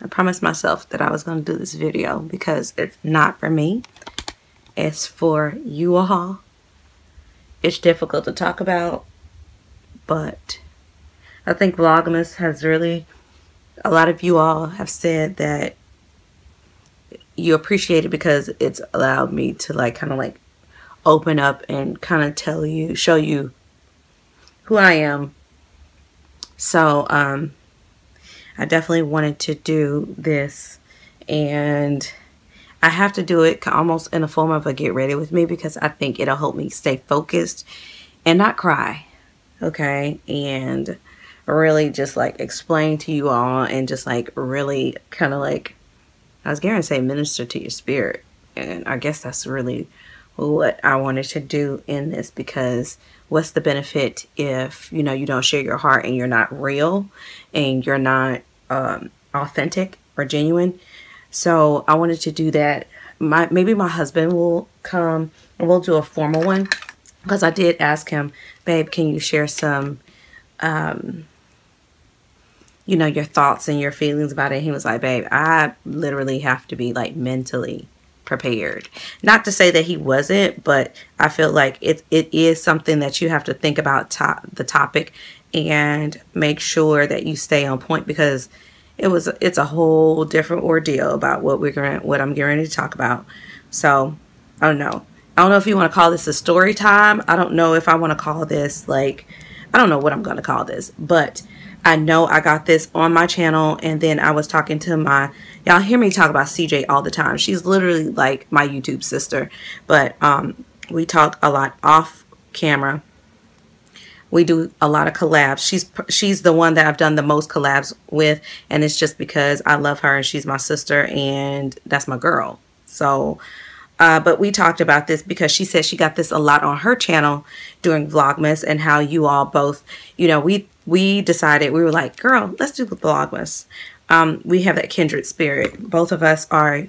I promised myself that I was going to do this video because it's not for me. It's for you all. It's difficult to talk about, but I think Vlogmas has really, a lot of you all have said that you appreciate it because it's allowed me to like kind of like open up and kind of tell you, show you who I am. So I definitely wanted to do this, and I have to do it almost in a form of a get ready with me because I think it'll help me stay focused and not cry, okay, and really just like explain to you all and just like really kind of like, I was going to say minister to your spirit, and I guess that's really what I wanted to do in this, because what's the benefit if, you know, you don't share your heart and you're not real and you're not authentic or genuine? So I wanted to do that. Maybe my husband will come and we'll do a formal one, because I did ask him, babe, can you share some you know, your thoughts and your feelings about it? He was like, babe, I literally have to be like mentally prepared. Not to say that he wasn't, but I feel like it is something that you have to think about the topic and make sure that you stay on point, because it's a whole different ordeal about what I'm getting ready to talk about. So I don't know. I don't know if you want to call this a story time. I don't know if I want to call this like, I don't know what I'm going to call this, but I know I got this on my channel, and then I was talking to y'all hear me talk about CJ all the time. She's literally like my YouTube sister, but we talk a lot off camera. We do a lot of collabs. She's the one that I've done the most collabs with, and it's just because I love her and she's my sister and that's my girl. So but we talked about this because she said she got this a lot on her channel during Vlogmas, and how you all both, you know, we decided, we were like, girl, let's do the Vlogmas. We have that kindred spirit. Both of us are,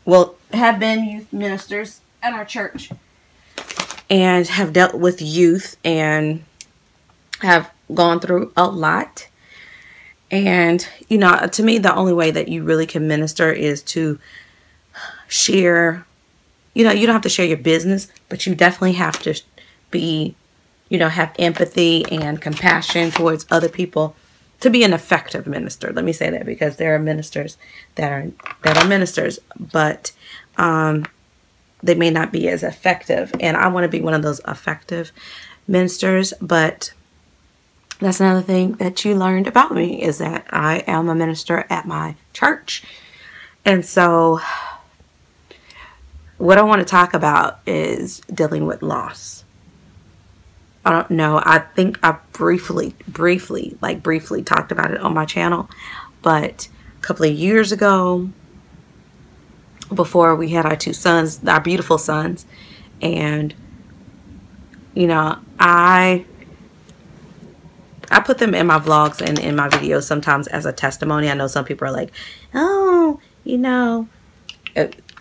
well, have been youth ministers at our church and have dealt with youth and have gone through a lot. And, you know, to me, the only way that you really can minister is to share, you know, you don't have to share your business, but you definitely have to be, you know, have empathy and compassion towards other people to be an effective minister. Let me say that, because there are ministers that are ministers, but they may not be as effective. And I want to be one of those effective ministers. But that's another thing that you learned about me, is that I am a minister at my church. And so what I want to talk about is dealing with loss. I don't know. I think I briefly talked about it on my channel, but a couple of years ago, before we had our two sons, our beautiful sons, and you know, I put them in my vlogs and in my videos sometimes as a testimony. I know some people are like, oh, you know,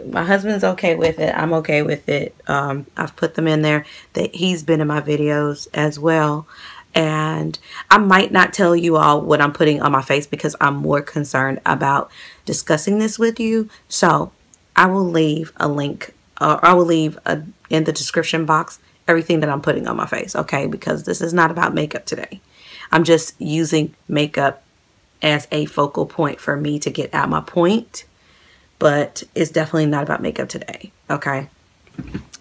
my husband's okay with it. I'm okay with it. I've put them in there. That he's been in my videos as well. And I might not tell you all what I'm putting on my face because I'm more concerned about discussing this with you. So I will leave a link, or I will leave in the description box everything that I'm putting on my face, okay? Because this is not about makeup today. I'm just using makeup as a focal point for me to get at my point. But it's definitely not about makeup today, okay?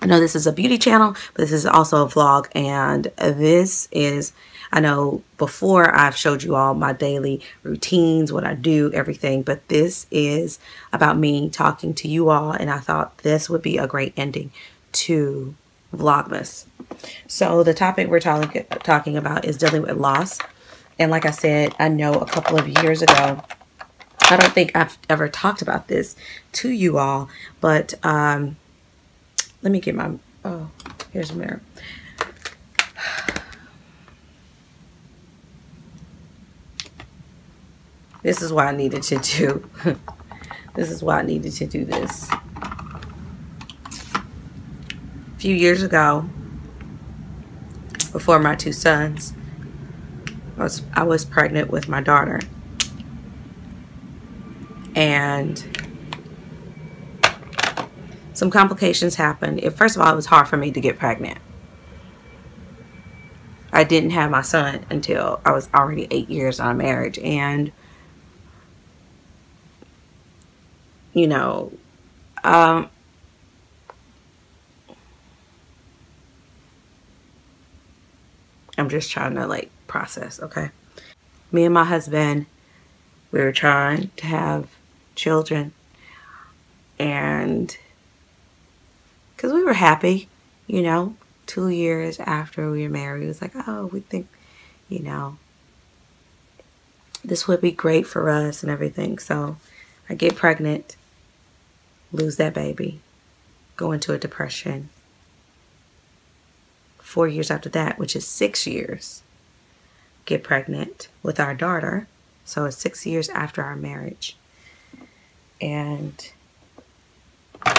I know this is a beauty channel, but this is also a vlog, and this is, I know before I've showed you all my daily routines, what I do, everything, but this is about me talking to you all, and I thought this would be a great ending to Vlogmas. So the topic we're talking about is dealing with loss. And like I said, I know a couple of years ago, I don't think I've ever talked about this to you all, but let me get my, oh, here's a mirror. This is why I needed to do, this is why I needed to do this. A few years ago, before my two sons, I was pregnant with my daughter. and some complications happened. First of all, it was hard for me to get pregnant. I didn't have my son until I was already 8 years on marriage, and you know, I'm just trying to like process. Okay, me and my husband, we were trying to have children, and because we were happy, you know, 2 years after we were married, it was like, oh, we think, you know, this would be great for us and everything. So I get pregnant, lose that baby, go into a depression. 4 years after that, which is 6 years, get pregnant with our daughter. So it's 6 years after our marriage. And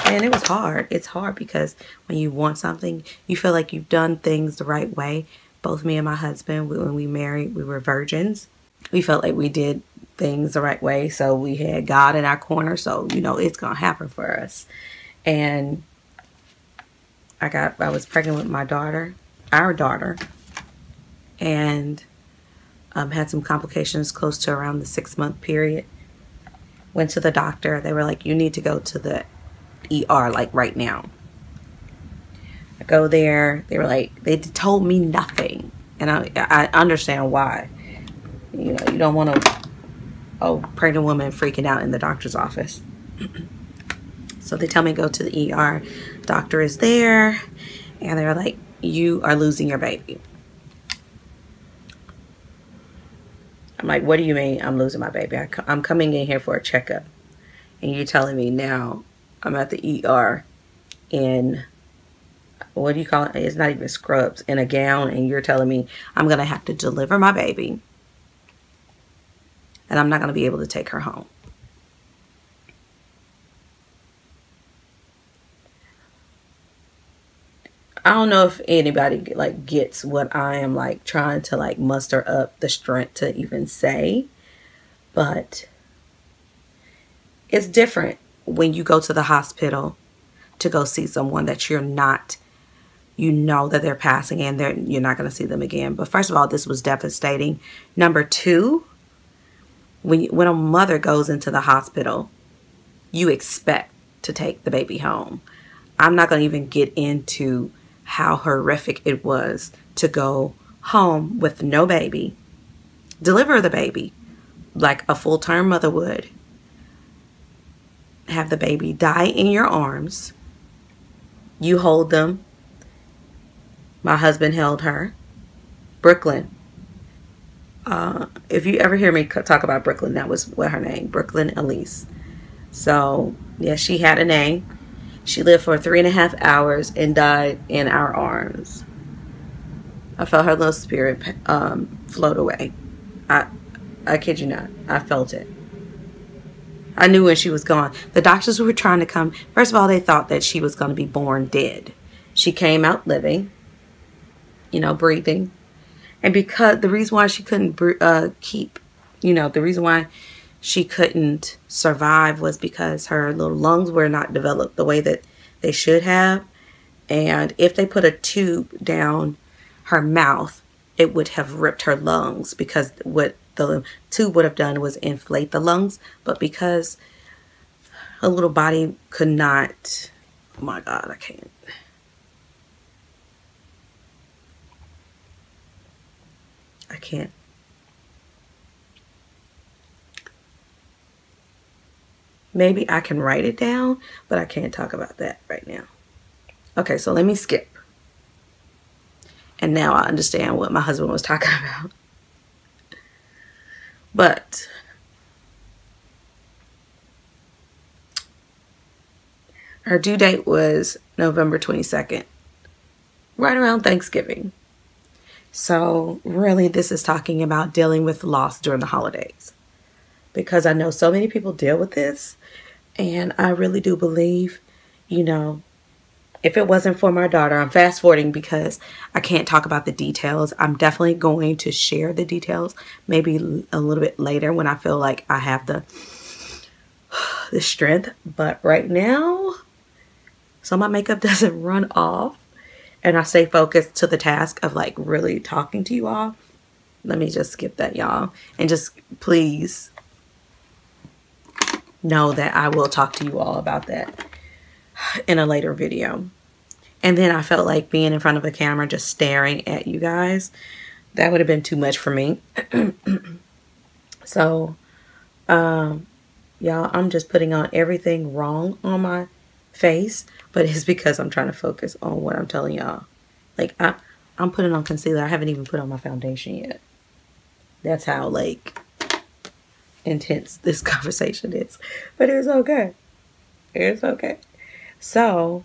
it was hard. It's hard because when you want something, you feel like you've done things the right way. Both me and my husband, when we married, we were virgins. We felt like we did things the right way. So we had God in our corner. So, you know, it's going to happen for us. And I was pregnant with my daughter, our daughter, and had some complications close to around the 6-month period. Went to the doctor. They were like, you need to go to the ER like right now. I go there. They were like, they told me nothing. And I understand why. You know, you don't want a pregnant woman freaking out in the doctor's office. So they tell me to go to the ER. Doctor is there. And they were like, you are losing your baby. I'm like, what do you mean I'm losing my baby? I'm coming in here for a checkup. And you're telling me now I'm at the ER in, what do you call it? It's not even scrubs, in a gown. And you're telling me I'm going to have to deliver my baby. And I'm not going to be able to take her home. I don't know if anybody like gets what I am like trying to like muster up the strength to even say, but it's different when you go to the hospital to go see someone that you're not, you know that they're passing and you're not going to see them again. But first of all, this was devastating. Number two, when a mother goes into the hospital, you expect to take the baby home. I'm not going to even get into how horrific it was to go home with no baby, deliver the baby like a full-term mother would, have the baby die in your arms, you hold them. My husband held her. Brooklyn. If you ever hear me talk about Brooklyn, that was what her name, Brooklyn Elise. So yeah, she had a name. She lived for 3.5 hours and died in our arms. I felt her little spirit float away. I kid you not. I felt it. I knew when she was gone. The doctors were trying to come. First of all, they thought that she was going to be born dead. She came out living, you know, breathing. And because the reason why she couldn't the reason why she couldn't survive was because her little lungs were not developed the way that they should have. And if they put a tube down her mouth, it would have ripped her lungs, because what the tube would have done was inflate the lungs. But because her little body could not, oh my God, I can't. Maybe I can write it down, but I can't talk about that right now. Okay, so let me skip. And now I understand what my husband was talking about. But her due date was November 22nd, right around Thanksgiving. So really, this is talking about dealing with loss during the holidays, because I know so many people deal with this. And I really do believe, you know, if it wasn't for my daughter, I'm fast forwarding because I can't talk about the details. I'm definitely going to share the details maybe a little bit later when I feel like I have the the strength. But right now, so my makeup doesn't run off and I stay focused to the task of like really talking to you all. Let me just skip that, y'all, and just please know that I will talk to you all about that in a later video. And then I felt like being in front of a camera just staring at you guys, that would have been too much for me. So y'all, I'm just putting on everything wrong on my face, but it's because I'm trying to focus on what I'm telling y'all. Like I'm putting on concealer. I haven't even put on my foundation yet. That's how like intense this conversation is, but it's okay. It's okay. So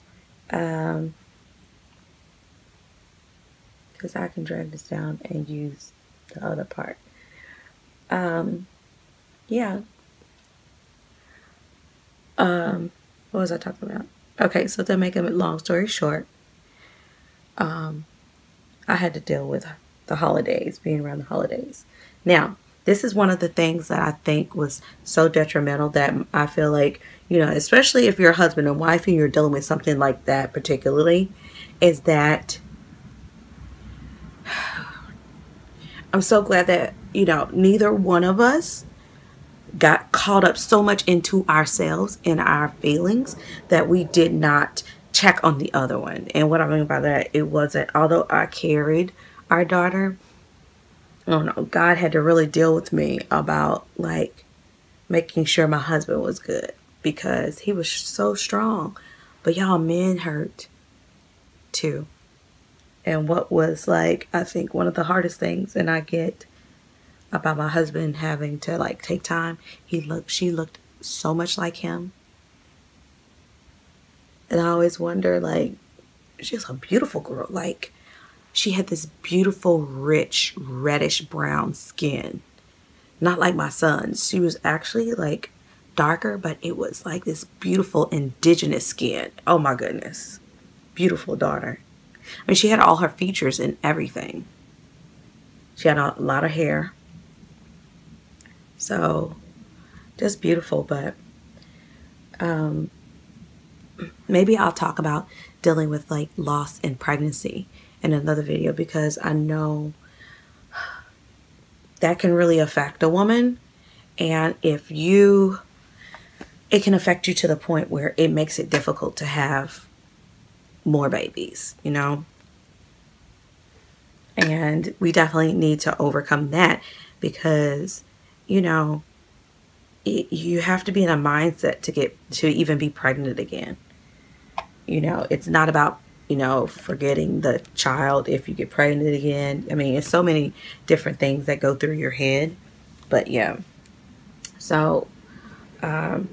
because I can drag this down and use the other part. Yeah. What was I talking about? Okay, so to make a long story short, I had to deal with the holidays, being around the holidays. Now, this is one of the things that I think was so detrimental that I feel like, you know, especially if you're a husband and wife and you're dealing with something like that particularly, is that I'm so glad that, you know, neither one of us got caught up so much into ourselves and our feelings that we did not check on the other one. And what I mean by that, it wasn't, although I carried our daughter, I don't know, God had to really deal with me about like making sure my husband was good because he was so strong. But y'all, men hurt too. And what was like, I think one of the hardest things, and I get about my husband having to like take time, she looked so much like him. And I always wonder, like, she's a beautiful girl. Like, she had this beautiful, rich, reddish brown skin. Not like my son's. She was actually like darker, but it was like this beautiful indigenous skin. Oh my goodness. Beautiful daughter. I mean, she had all her features and everything. She had a lot of hair. So, just beautiful. But maybe I'll talk about dealing with like loss in pregnancy in another video, because I know that can really affect a woman. And it can affect you to the point where it makes it difficult to have more babies, you know. And we definitely need to overcome that, because, you know, you have to be in a mindset to even be pregnant again. You know, it's not about, you know, forgetting the child if you get pregnant again. I mean, it's so many different things that go through your head. But yeah. So, I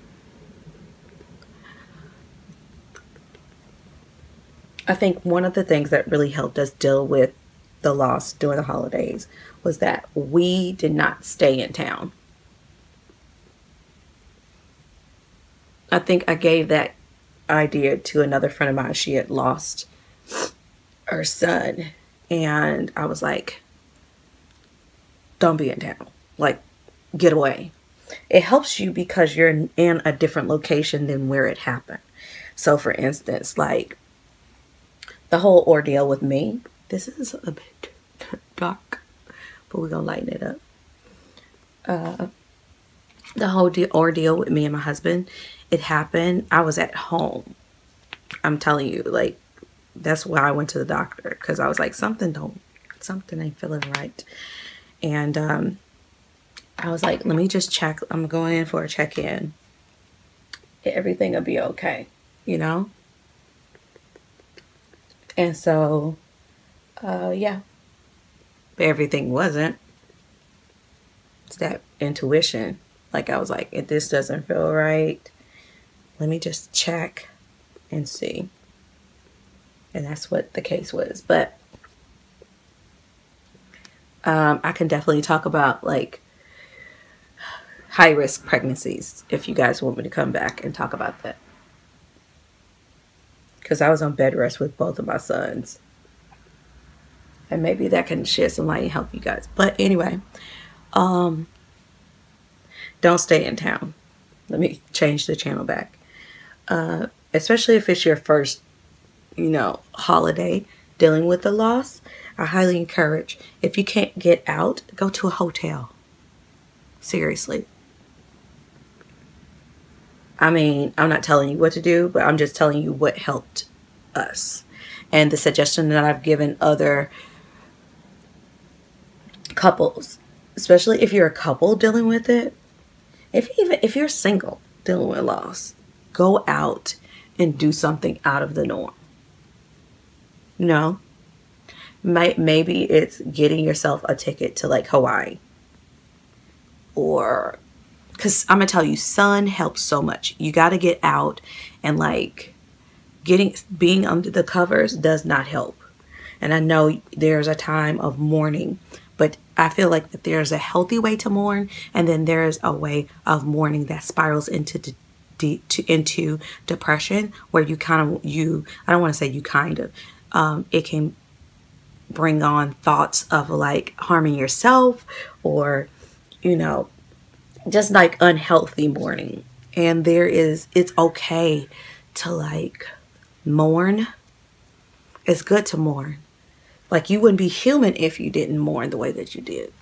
think one of the things that really helped us deal with the loss during the holidays was that we did not stay in town. I think I gave that idea to another friend of mine. She had lost her son, and I was like, don't be in town, like, get away. It helps you because you're in a different location than where it happened. So for instance, like the whole ordeal with me, this is a bit dark, but we're gonna lighten it up. The whole ordeal with me and my husband, it happened, I was at home. I'm telling you, like, that's why I went to the doctor, because I was like, something ain't feeling right. And I was like, let me just check. I'm going in for a check-in. Everything will be okay, you know? And so, yeah. But everything wasn't. It's that intuition. Like, I was like, if this doesn't feel right, let me just check and see. And that's what the case was. But I can definitely talk about, like, high-risk pregnancies if you guys want me to come back and talk about that. Because I was on bed rest with both of my sons. And maybe that can shed some light and help you guys. But anyway, don't stay in town. let me change the channel back. Especially if it's your first, you know, holiday dealing with the loss, I highly encourage, if you can't get out, go to a hotel. Seriously. I mean, I'm not telling you what to do, but I'm just telling you what helped us. And the suggestion that I've given other couples, especially if you're a couple dealing with it, if you're single dealing with loss, go out and do something out of the norm. You know, maybe it's getting yourself a ticket to like Hawaii, or because I'm gonna tell you, sun helps so much. You got to get out, and like being under the covers does not help. And I know there's a time of mourning, but I feel like that there's a healthy way to mourn, and then there's a way of mourning that spirals into into depression, where you kind of, I don't want to say you kind of, it can bring on thoughts of like harming yourself, or, you know, just like unhealthy mourning. And it's okay to like mourn. It's good to mourn. Like, you wouldn't be human if you didn't mourn the way that you did.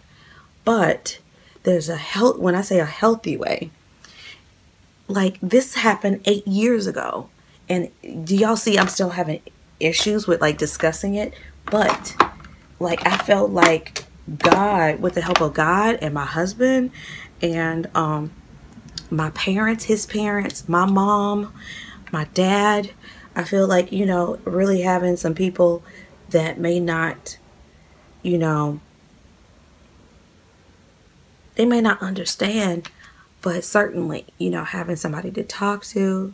But there's when I say a healthy way, like this happened 8 years ago. And do y'all see I'm still having issues with like discussing it? But like, I felt like God, with the help of God and my husband and my parents, his parents, my mom, my dad, I feel like, you know, really having some people that may not, you know, they may not understand, but certainly, you know, having somebody to talk to.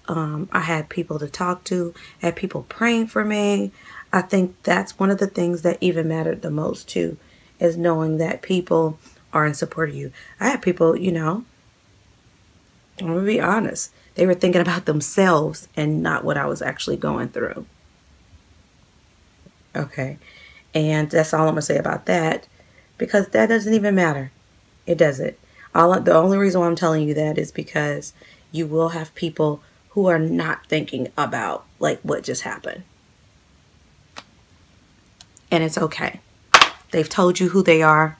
I had people to talk to, had people praying for me. I think that's one of the things that even mattered the most too, is knowing that people are in support of you. I had people, you know, I'm gonna be honest, they were thinking about themselves and not what I was actually going through. Okay. And that's all I'm gonna say about that, because that doesn't even matter. It doesn't. The only reason why I'm telling you that is because you will have people who are not thinking about like what just happened. And it's okay. They've told you who they are,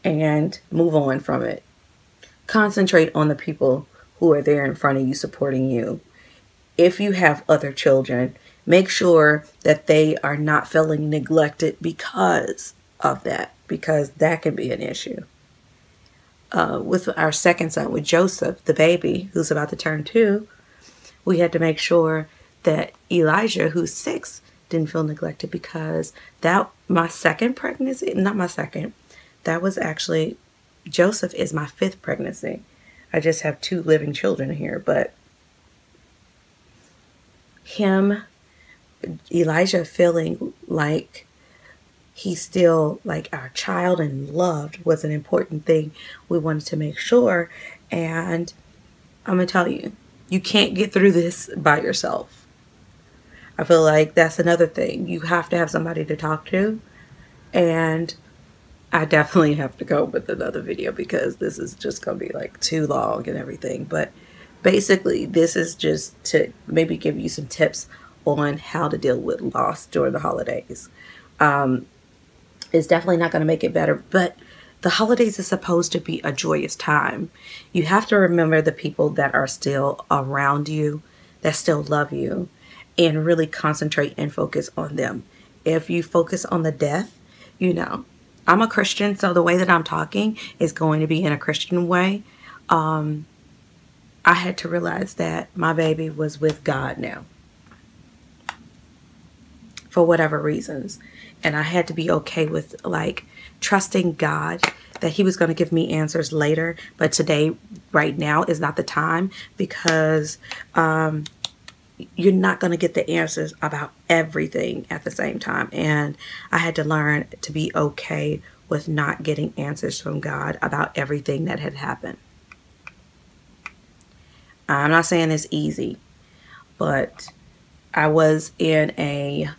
and move on from it. Concentrate on the people who are there in front of you supporting you. If you have other children, make sure that they are not feeling neglected because of that, because that can be an issue. With our second son, with Joseph, the baby, who's about to turn 2, we had to make sure that Elijah, who's 6, didn't feel neglected, because my second pregnancy, not my second, that was actually, Joseph is my 5th pregnancy. I just have 2 living children here, but Elijah feeling like he's still like our child and loved was an important thing we wanted to make sure. And I'm gonna tell you, you can't get through this by yourself. I feel like that's another thing. You have to have somebody to talk to. And I definitely have to go with another video, because this is just gonna be like too long and everything. But basically, this is just to maybe give you some tips on how to deal with loss during the holidays. It's definitely not going to make it better, but the holidays is supposed to be a joyous time. You have to remember the people that are still around you, that still love you, and really concentrate and focus on them. If you focus on the death, you know, I'm a Christian, so the way that I'm talking is going to be in a Christian way. I had to realize that my baby was with God now, for whatever reasons. And I had to be okay with like trusting God that he was going to give me answers later. But today, right now, is not the time, because you're not going to get the answers about everything at the same time. And I had to learn to be okay with not getting answers from God about everything that had happened. I'm not saying it's easy, but I was in a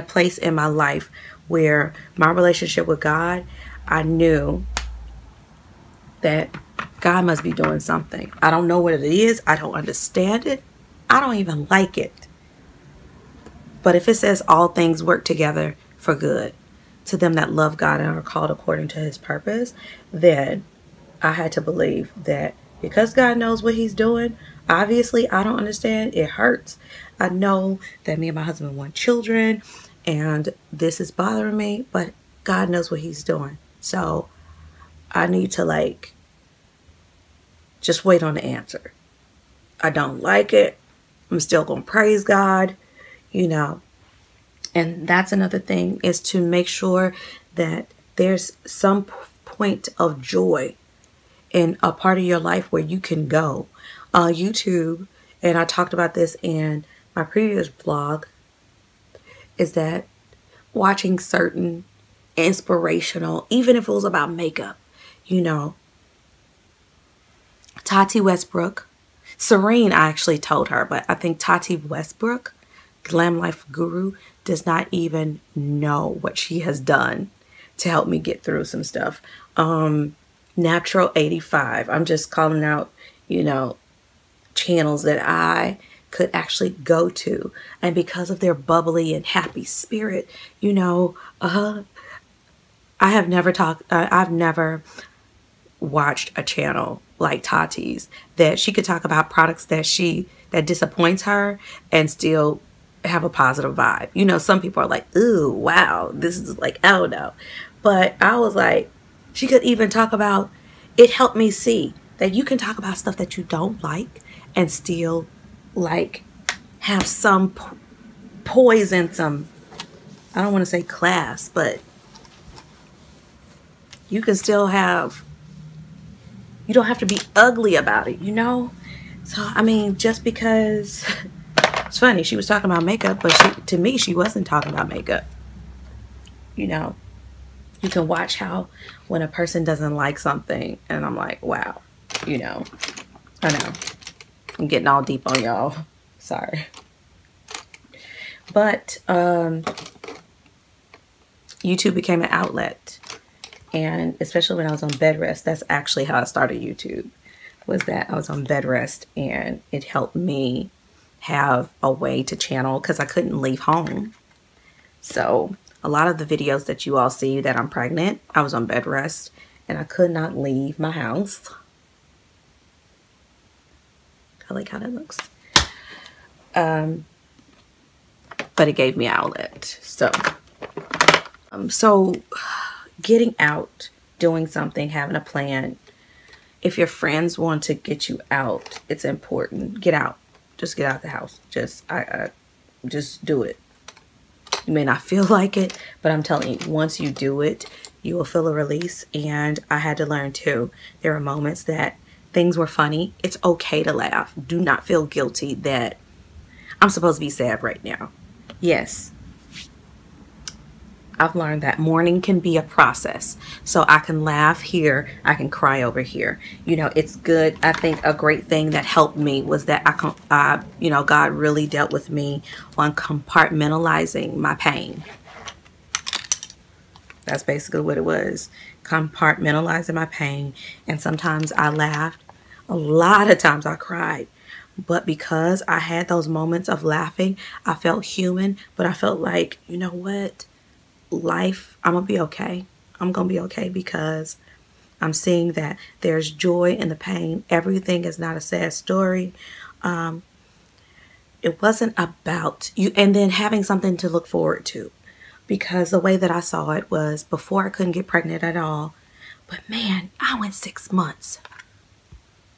place in my life where my relationship with God, I knew that God must be doing something. I don't know what it is. I don't understand it. I don't even like it. But if it says all things work together for good to them that love God and are called according to his purpose, then I had to believe that because God knows what he's doing, obviously I don't understand. It hurts. I know that me and my husband want children and this is bothering me, but God knows what he's doing. So I need to like just wait on the answer. I don't like it. I'm still going to praise God, you know. And that's another thing, is to make sure that there's some point of joy in a part of your life where you can go. YouTube, and I talked about this in my previous vlog, is that watching certain inspirational, even if it was about makeup, you know, Tati Westbrook, Serene, I actually told her, but I think Tati Westbrook, Glam Life Guru, does not even know what she has done to help me get through some stuff. Natural 85, I'm just calling out, you know, channels that I could actually go to, and because of their bubbly and happy spirit, you know, I've never watched a channel like Tati's that she could talk about products that disappoints her and still have a positive vibe. You know, some people are like, ooh, wow, this is like, oh no. But I was like, she could even talk about, it helped me see that you can talk about stuff that you don't like and still like have some poise and some, I don't want to say class, but you can still have, you don't have to be ugly about it, you know? So, I mean, just because, it's funny, she was talking about makeup, but to me, she wasn't talking about makeup. You know, you can watch how when a person doesn't like something, and I'm like, wow, you know, I know. I'm getting all deep on y'all. Sorry. But YouTube became an outlet. And especially when I was on bed rest, that's actually how I started YouTube, was that I was on bed rest and it helped me have a way to channel because I couldn't leave home. So a lot of the videos that you all see that I'm pregnant, I was on bed rest and I could not leave my house. I like how that looks. But it gave me an outlet. So, getting out, doing something, having a plan. If your friends want to get you out, it's important. Get out. Just get out the house. Just do it. You may not feel like it, but I'm telling you, once you do it, you will feel a release. And I had to learn too. There were moments that things were funny. It's okay to laugh. Do not feel guilty that I'm supposed to be sad right now. Yes. I've learned that mourning can be a process. So I can laugh here, I can cry over here. You know, it's good. I think a great thing that helped me was that you know, God really dealt with me on compartmentalizing my pain. That's basically what it was. Compartmentalizing my pain. And sometimes I laughed. A lot of times I cried. But because I had those moments of laughing, I felt human. But I felt like, you know what? Life, I'm gonna be okay. I'm gonna be okay because I'm seeing that there's joy in the pain. Everything is not a sad story. It wasn't about you, and then having something to look forward to, because the way that I saw it was before I couldn't get pregnant at all. But man, I went 6 months.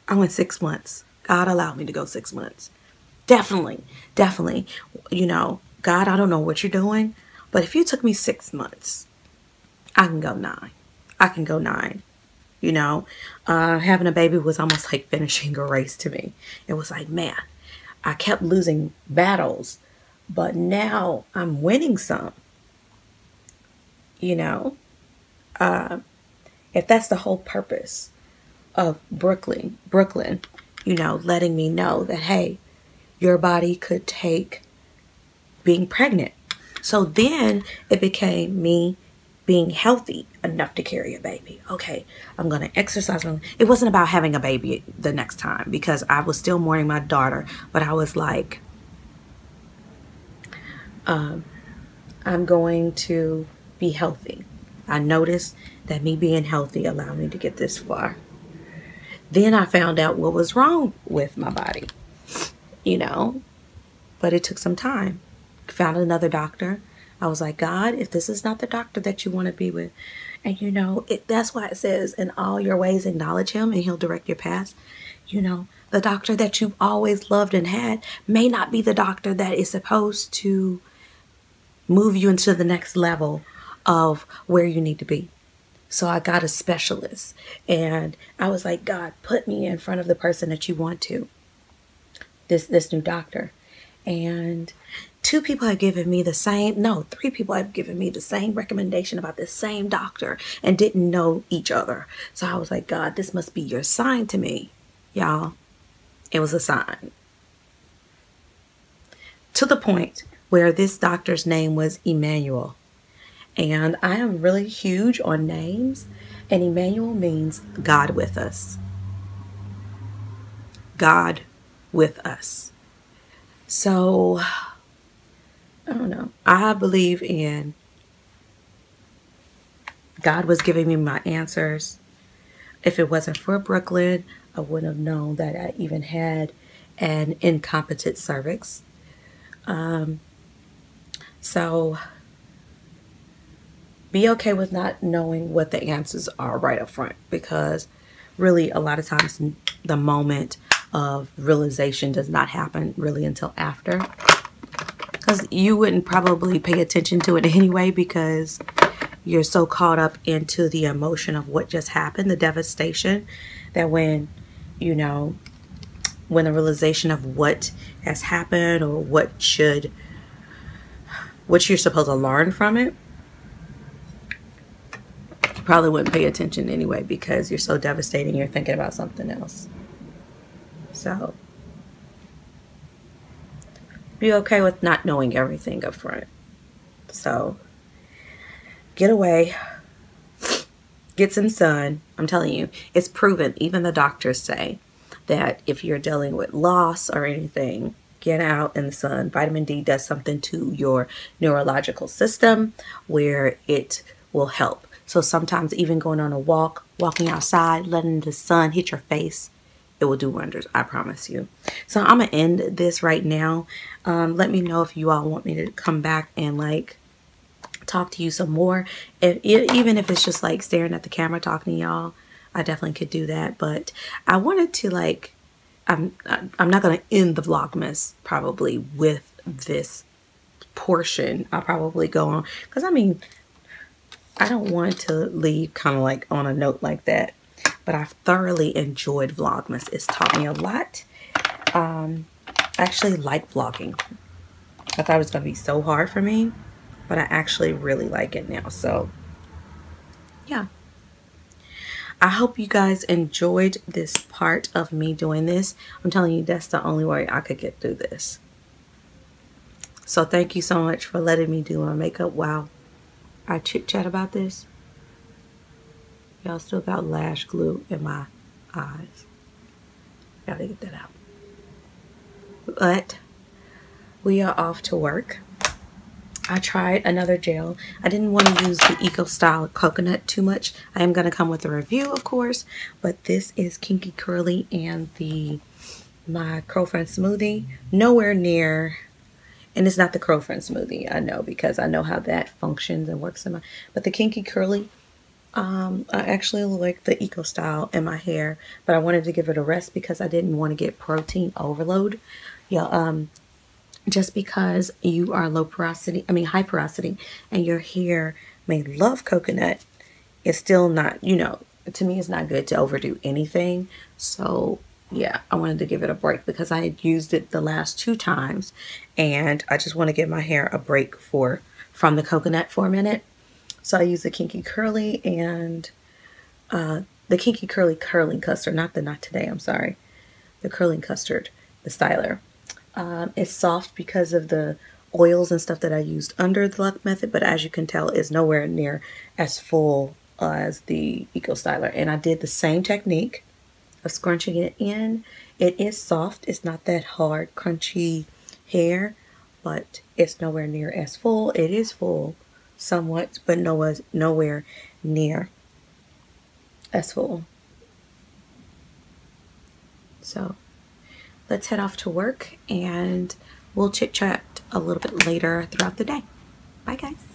I went 6 months. God allowed me to go 6 months. Definitely, you know, God, I don't know what you're doing. But if you took me 6 months, I can go 9. I can go 9. You know, having a baby was almost like finishing a race to me. It was like, man, I kept losing battles, but now I'm winning some. You know, if that's the whole purpose of Brooklyn, you know, letting me know that, hey, your body could take being pregnant. So then it became me being healthy enough to carry a baby. Okay, I'm going to exercise. It wasn't about having a baby the next time because I was still mourning my daughter, but I was like, I'm going to be healthy. I noticed that me being healthy allowed me to get this far. Then I found out what was wrong with my body, you know, but it took some time. Found another doctor. I was like, God, if this is not the doctor that you want to be with, and you know, that's why it says, in all your ways acknowledge him and he'll direct your paths. You know, the doctor that you've always loved and had may not be the doctor that is supposed to move you into the next level of where you need to be. So I got a specialist and I was like, God, put me in front of the person that you want to, this new doctor. And 2 people have given me the same, no, 3 people have given me the same recommendation about the same doctor and didn't know each other. So I was like, God, this must be your sign to me. Y'all, it was a sign. To the point where this doctor's name was Emmanuel. And I am really huge on names. And Emmanuel means God with us. God with us. So, I don't know. I believe in God was giving me my answers. If it wasn't for Brooklyn, I wouldn't have known that I even had an incompetent cervix. So be okay with not knowing what the answers are right up front, because really a lot of times the moment of realization does not happen really until after, because you wouldn't probably pay attention to it anyway because you're so caught up into the emotion of what just happened, the devastation, that when, you know, when the realization of what has happened or what you're supposed to learn from it, you probably wouldn't pay attention anyway because you're so devastated, you're thinking about something else. So be okay with not knowing everything up front. So get away, get some sun. I'm telling you, it's proven. Even the doctors say that if you're dealing with loss or anything, get out in the sun. Vitamin D does something to your neurological system where it will help. So sometimes even going on a walk, walking outside, letting the sun hit your face, it will do wonders, I promise you. So I'm going to end this right now. Let me know if you all want me to come back and like talk to you some more. Even if it's just like staring at the camera talking to y'all, I definitely could do that. But I wanted to like, I'm not going to end the Vlogmas probably with this portion. I'll probably go on, because I mean, I don't want to leave kind of like on a note like that. But I've thoroughly enjoyed Vlogmas. It's taught me a lot. I actually like vlogging. I thought it was going to be so hard for me, but I actually really like it now. So, yeah. I hope you guys enjoyed this part of me doing this. I'm telling you, that's the only way I could get through this. So thank you so much for letting me do my makeup while I chit chat about this. Y'all still got lash glue in my eyes. Gotta get that out. But we are off to work. I tried another gel. I didn't want to use the Eco Style Coconut too much. I am going to come with a review, of course. But this is Kinky Curly and my Curlfriend Smoothie. Nowhere near, and it's not the Curlfriend Smoothie, I know, because I know how that functions and works in my, but the Kinky Curly, I actually like the Eco Style in my hair, but I wanted to give it a rest because I didn't want to get protein overload. Yeah, just because you are high porosity, and your hair may love coconut, it's still not, you know, to me it's not good to overdo anything. So yeah, I wanted to give it a break because I had used it the last 2 times, and I just want to give my hair a break from the coconut for a minute. So I use the Kinky Curly and the Kinky Curly Curling Custard, not today, I'm sorry. The Curling Custard, the styler. It's soft because of the oils and stuff that I used under the Love Method, but as you can tell, it's nowhere near as full as the Eco Styler. And I did the same technique of scrunching it in. It is soft. It's not that hard, crunchy hair, but it's nowhere near as full. It is full somewhat, but nowhere near as full. So let's head off to work and we'll chit chat a little bit later throughout the day. Bye guys.